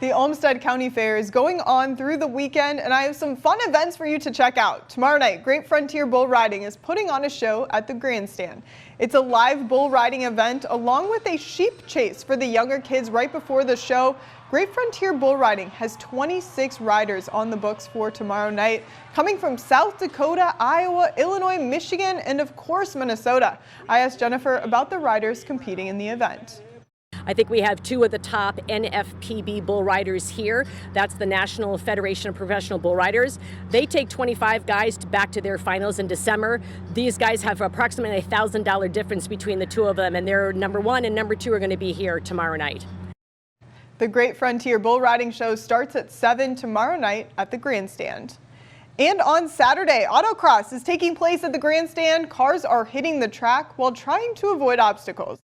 The Olmsted County Fair is going on through the weekend, and I have some fun events for you to check out. Tomorrow night, Great Frontier Bull Riding is putting on a show at the grandstand. It's a live bull riding event along with a sheep chase for the younger kids right before the show. Great Frontier Bull Riding has 26 riders on the books for tomorrow night, coming from South Dakota, Iowa, Illinois, Michigan, and of course Minnesota. I asked Jennifer about the riders competing in the event. I think we have two of the top NFPB bull riders here. That's the National Federation of Professional Bull Riders. They take 25 guys back to their finals in December. These guys have approximately $1,000 difference between the two of them, and their number one and number two are going to be here tomorrow night. The Great Frontier Bull Riding Show starts at 7 tomorrow night at the grandstand. And on Saturday, autocross is taking place at the grandstand. Cars are hitting the track while trying to avoid obstacles.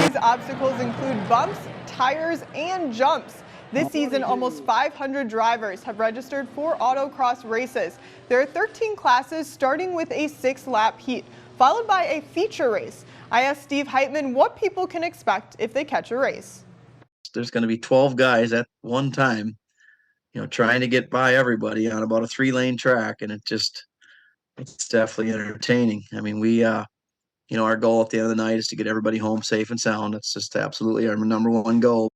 These obstacles include bumps, tires, and jumps. This season, almost 500 drivers have registered for autocross races. There are 13 classes, starting with a 6-lap heat, followed by a feature race. I asked Steve Heitman what people can expect if they catch a race. There's going to be 12 guys at one time, trying to get by everybody on about a 3-lane track, and it's definitely entertaining. I mean, our goal at the end of the night is to get everybody home safe and sound. That's just absolutely our number one goal.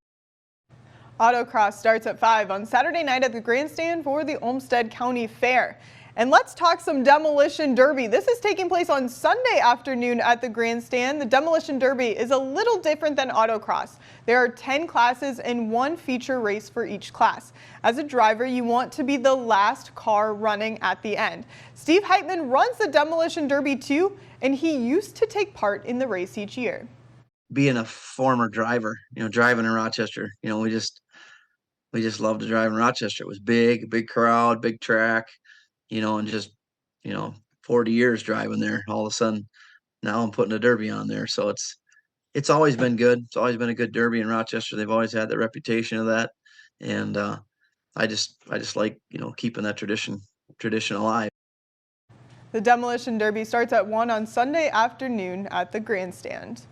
Autocross starts at 5 on Saturday night at the grandstand for the Olmsted County Fair. And let's talk some Demolition Derby. This is taking place on Sunday afternoon at the grandstand. The Demolition Derby is a little different than autocross. There are 10 classes and 1 feature race for each class. As a driver, you want to be the last car running at the end. Steve Heitman runs the Demolition Derby too, and he used to take part in the race each year. Being a former driver, driving in Rochester, we just loved to drive in Rochester. It was big crowd, big track. And just, 40 years driving there, all of a sudden, now I'm putting a Derby on there. So it's always been good. It's always been a good Derby in Rochester. They've always had the reputation of that. And I just like, keeping that tradition alive. The Demolition Derby starts at 1 on Sunday afternoon at the grandstand.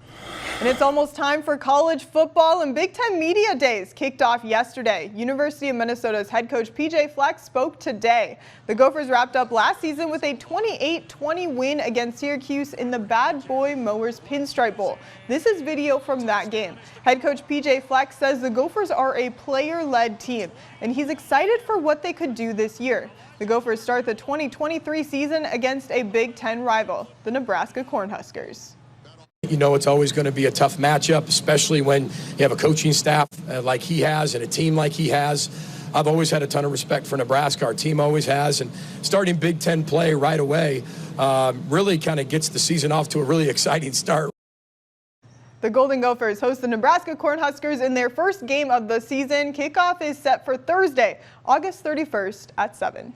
And it's almost time for college football, and Big Ten Media Days kicked off yesterday. University of Minnesota's head coach PJ Fleck spoke today. The Gophers wrapped up last season with a 28-20 win against Syracuse in the Bad Boy Mowers Pinstripe Bowl. This is video from that game. Head coach PJ Fleck says the Gophers are a player-led team, and he's excited for what they could do this year. The Gophers start the 2023 season against a Big Ten rival, the Nebraska Cornhuskers. It's always going to be a tough matchup, especially when you have a coaching staff like he has and a team like he has. I've always had a ton of respect for Nebraska. Our team always has. And starting Big Ten play right away really kind of gets the season off to a really exciting start. The Golden Gophers host the Nebraska Cornhuskers in their first game of the season. Kickoff is set for Thursday, August 31st at 7.